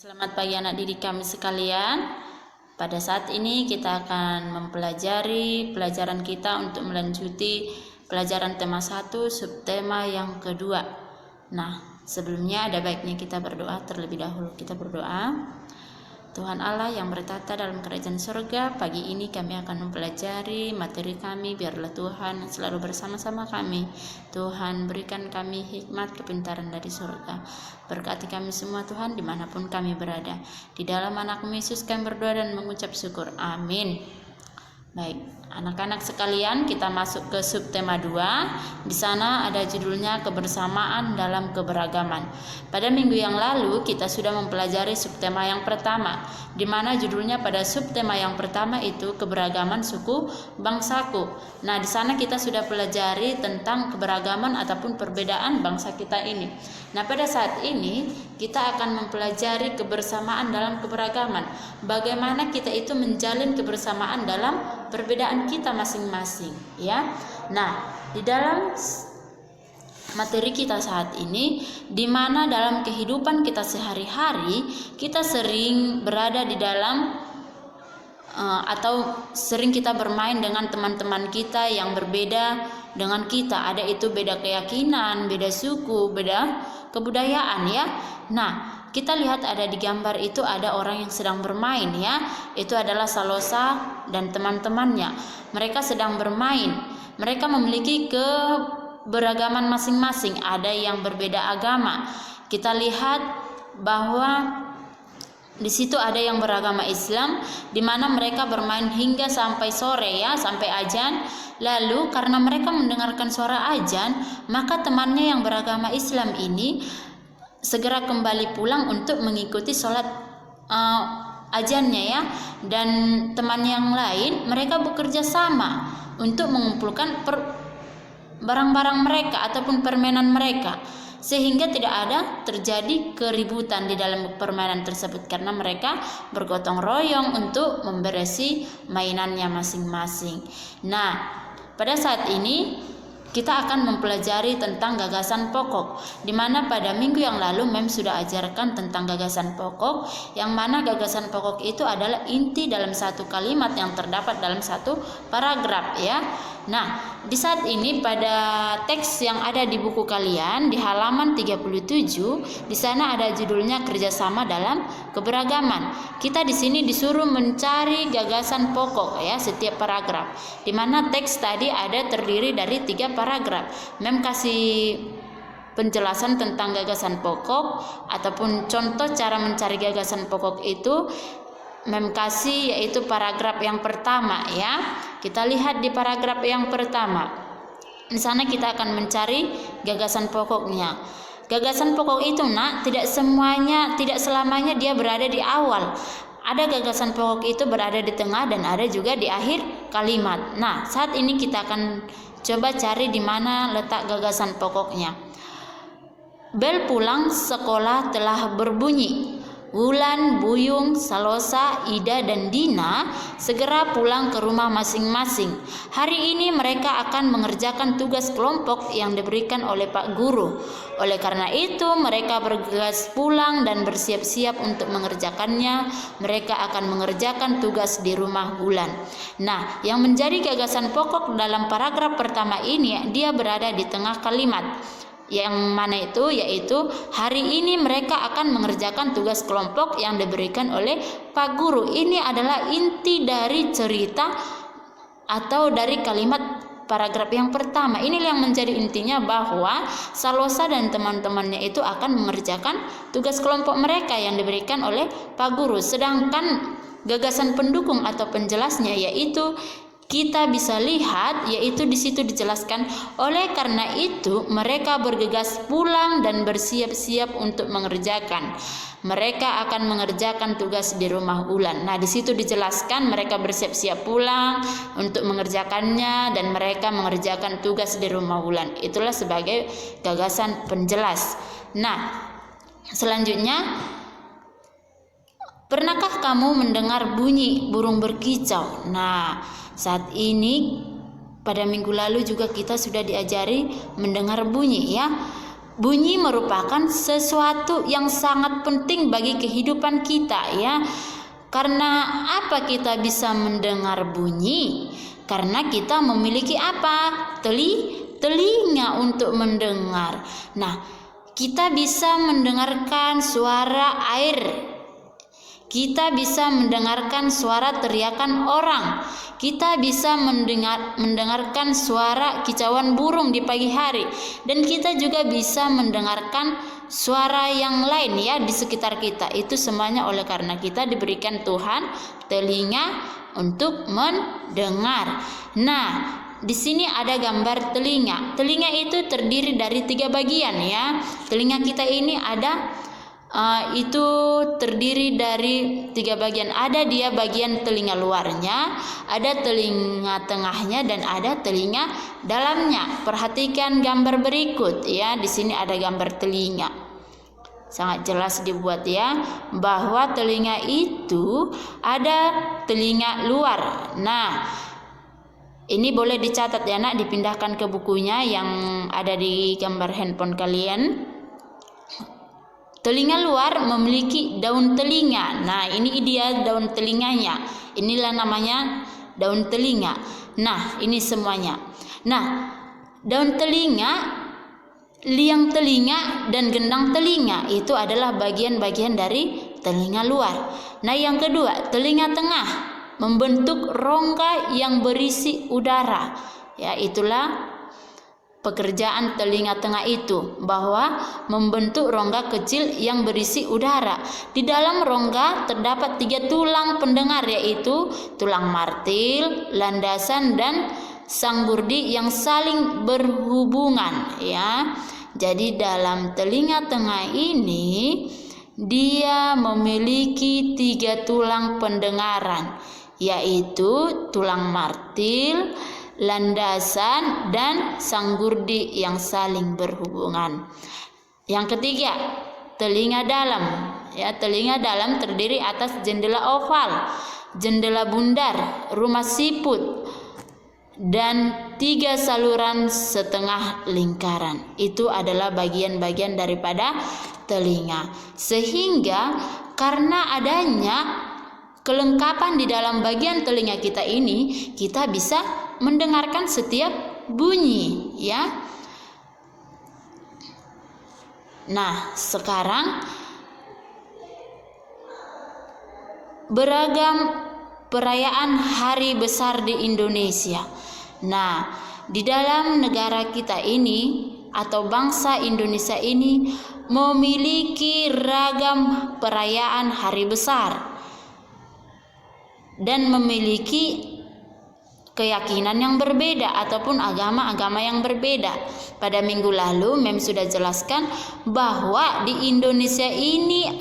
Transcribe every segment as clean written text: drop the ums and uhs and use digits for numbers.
Selamat pagi anak didik kami sekalian. Pada saat ini kita akan mempelajari pelajaran kita untuk melanjuti pelajaran tema 1 subtema yang kedua. Nah, sebelumnya ada baiknya kita berdoa terlebih dahulu. Kita berdoa. Tuhan Allah yang bertata dalam kerajaan surga, pagi ini kami akan mempelajari materi kami. Biarlah Tuhan selalu bersama-sama kami. Tuhan berikan kami hikmat kepintaran dari surga. Berkati kami semua Tuhan dimanapun kami berada. Di dalam anak-Mu Yesus kami berdoa dan mengucap syukur. Amin. Baik, anak-anak sekalian, kita masuk ke subtema 2. Di sana ada judulnya kebersamaan dalam keberagaman. Pada minggu yang lalu kita sudah mempelajari subtema yang pertama, di mana judulnya pada subtema yang pertama itu keberagaman suku bangsaku. Nah, di sana kita sudah pelajari tentang keberagaman ataupun perbedaan bangsa kita ini. Nah, pada saat ini kita akan mempelajari kebersamaan dalam keberagaman. Bagaimana kita itu menjalin kebersamaan dalam perbedaan kita masing-masing, ya. Nah, di dalam materi kita saat ini, di mana dalam kehidupan kita sehari-hari kita sering berada di dalam atau sering kita bermain dengan teman-teman kita yang berbeda dengan kita. Ada itu beda keyakinan, beda suku, beda kebudayaan, ya. Nah, kita lihat ada di gambar itu ada orang yang sedang bermain, ya. Itu adalah Salosa dan teman-temannya. Mereka sedang bermain. Mereka memiliki keberagaman masing-masing. Ada yang berbeda agama. Kita lihat bahwa di situ ada yang beragama Islam, di mana mereka bermain hingga sampai sore, ya, sampai azan. Lalu karena mereka mendengarkan suara azan, maka temannya yang beragama Islam ini segera kembali pulang untuk mengikuti sholat azannya, ya. Dan teman yang lain mereka bekerja sama untuk mengumpulkan barang-barang mereka ataupun permainan mereka, sehingga tidak ada terjadi keributan di dalam permainan tersebut karena mereka bergotong royong untuk memberesi mainannya masing-masing. Nah, pada saat ini kita akan mempelajari tentang gagasan pokok, di mana pada minggu yang lalu Mem sudah ajarkan tentang gagasan pokok, yang mana gagasan pokok itu adalah inti dalam satu kalimat yang terdapat dalam satu paragraf, ya. Nah, di saat ini pada teks yang ada di buku kalian di halaman 37, di sana ada judulnya kerjasama dalam keberagaman. Kita di sini disuruh mencari gagasan pokok, ya, setiap paragraf. Di mana teks tadi ada terdiri dari 3 paragraf. Mem kasih penjelasan tentang gagasan pokok ataupun contoh cara mencari gagasan pokok itu Mem kasih yaitu paragraf yang pertama, ya. Kita lihat di paragraf yang pertama. Di sana kita akan mencari gagasan pokoknya. Gagasan pokok itu, Nak, tidak selamanya dia berada di awal. Ada gagasan pokok itu berada di tengah dan ada juga di akhir kalimat. Nah, saat ini kita akan coba cari di mana letak gagasan pokoknya. Bel pulang sekolah telah berbunyi. Wulan, Buyung, Salosa, Ida, dan Dina segera pulang ke rumah masing-masing. Hari ini mereka akan mengerjakan tugas kelompok yang diberikan oleh Pak Guru. Oleh karena itu, mereka bergegas pulang dan bersiap-siap untuk mengerjakannya. Mereka akan mengerjakan tugas di rumah Wulan. Nah, yang menjadi gagasan pokok dalam paragraf pertama ini, dia berada di tengah kalimat. Yang mana itu yaitu hari ini mereka akan mengerjakan tugas kelompok yang diberikan oleh Pak Guru. Ini adalah inti dari cerita atau dari kalimat paragraf yang pertama. Ini yang menjadi intinya bahwa Salosa dan teman-temannya itu akan mengerjakan tugas kelompok mereka yang diberikan oleh Pak Guru. Sedangkan gagasan pendukung atau penjelasnya yaitu kita bisa lihat yaitu di situ dijelaskan, oleh karena itu mereka bergegas pulang dan bersiap-siap untuk mengerjakan. Mereka akan mengerjakan tugas di rumah Wulan. Nah, di situ dijelaskan mereka bersiap-siap pulang untuk mengerjakannya dan mereka mengerjakan tugas di rumah Wulan. Itulah sebagai gagasan penjelas. Nah, selanjutnya, pernahkah kamu mendengar bunyi burung berkicau? Nah, saat ini pada minggu lalu juga kita sudah diajari mendengar bunyi, ya. bunyi merupakan sesuatu yang sangat penting bagi kehidupan kita ya. Karena apa kita bisa mendengar bunyi? Karena kita memiliki apa? Telinga untuk mendengar. Nah, kita bisa mendengarkan suara air. Kita bisa mendengarkan suara teriakan orang. Kita bisa mendengarkan suara kicauan burung di pagi hari. Dan kita juga bisa mendengarkan suara yang lain ya di sekitar kita. Itu semuanya oleh karena kita diberikan Tuhan telinga untuk mendengar. Nah, di sini ada gambar telinga. Telinga itu terdiri dari 3 bagian ya. Telinga kita ini ada itu terdiri dari 3 bagian. Ada dia bagian telinga luarnya, ada telinga tengahnya, dan ada telinga dalamnya. Perhatikan gambar berikut ya. Di sini ada gambar telinga. Sangat jelas dibuat ya, bahwa telinga itu ada telinga luar. Nah, ini boleh dicatat ya nak, dipindahkan ke bukunya yang ada di gambar handphone kalian. Telinga luar memiliki daun telinga. Nah, ini dia daun telinganya. Inilah namanya daun telinga. Nah, ini semuanya. Nah, daun telinga, liang telinga, dan gendang telinga itu adalah bagian-bagian dari telinga luar. Nah, yang kedua, telinga tengah membentuk rongga yang berisi udara. Ya, itulah pekerjaan telinga tengah itu, bahwa membentuk rongga kecil yang berisi udara. Di dalam rongga terdapat 3 tulang pendengar, yaitu tulang martil, landasan, dan sanggurdi yang saling berhubungan ya. Jadi dalam telinga tengah ini dia memiliki 3 tulang pendengaran, yaitu tulang martil, landasan, dan sanggurdi yang saling berhubungan. Yang ketiga, telinga dalam. Ya, telinga dalam terdiri atas jendela oval, jendela bundar, rumah siput, dan 3 saluran setengah lingkaran. Itu adalah bagian-bagian daripada telinga. Sehingga karena adanya kelengkapan di dalam bagian telinga kita ini, kita bisa mendengarkan setiap bunyi ya. Nah, sekarang beragam perayaan hari besar di Indonesia. Nah, di dalam negara kita ini atau bangsa Indonesia ini memiliki ragam perayaan hari besar dan memiliki keyakinan yang berbeda ataupun agama-agama yang berbeda. Pada minggu lalu Mem sudah jelaskan bahwa di Indonesia ini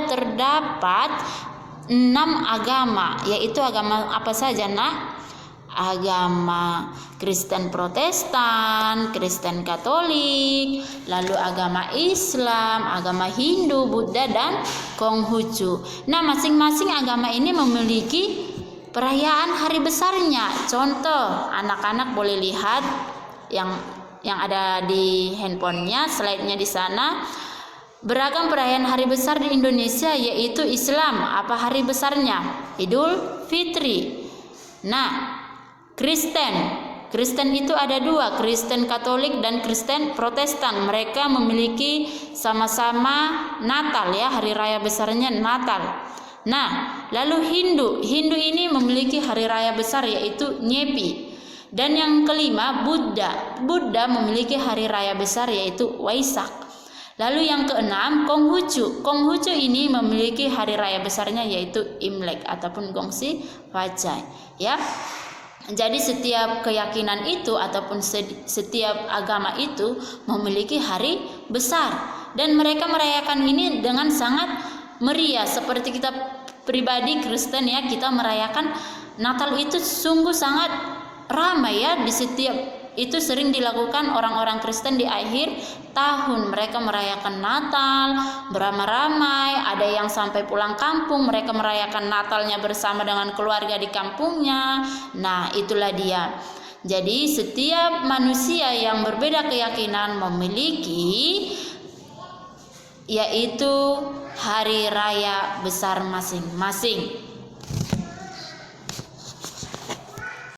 terdapat 6 agama, yaitu agama apa saja nak? Agama Kristen Protestan, Kristen Katolik, lalu agama Islam, agama Hindu, Buddha, dan Konghucu. Nah, masing-masing agama ini memiliki perayaan hari besarnya. Contoh, anak-anak boleh lihat yang ada di handphonenya, slide-nya di sana. Beragam perayaan hari besar di Indonesia, yaitu Islam. Apa hari besarnya? Idul Fitri. Nah, Kristen itu ada 2, Kristen Katolik dan Kristen Protestan. Mereka memiliki sama-sama Natal ya, hari raya besarnya Natal. Nah, lalu Hindu ini memiliki hari raya besar, yaitu Nyepi. Dan yang kelima, Buddha memiliki hari raya besar, yaitu Waisak. Lalu yang keenam, Konghucu ini memiliki hari raya besarnya, yaitu Imlek ataupun Gongsi Fajai ya. Jadi setiap keyakinan itu ataupun setiap agama itu memiliki hari besar, dan mereka merayakan ini dengan sangat meriah. Seperti kita pribadi Kristen ya, kita merayakan Natal itu sungguh sangat ramai ya. Di setiap itu sering dilakukan orang-orang Kristen di akhir tahun. Mereka merayakan Natal beramai-ramai, ada yang sampai pulang kampung, mereka merayakan Natalnya bersama dengan keluarga di kampungnya. Nah, itulah dia. Jadi setiap manusia yang berbeda keyakinan memiliki yaitu hari raya besar masing-masing.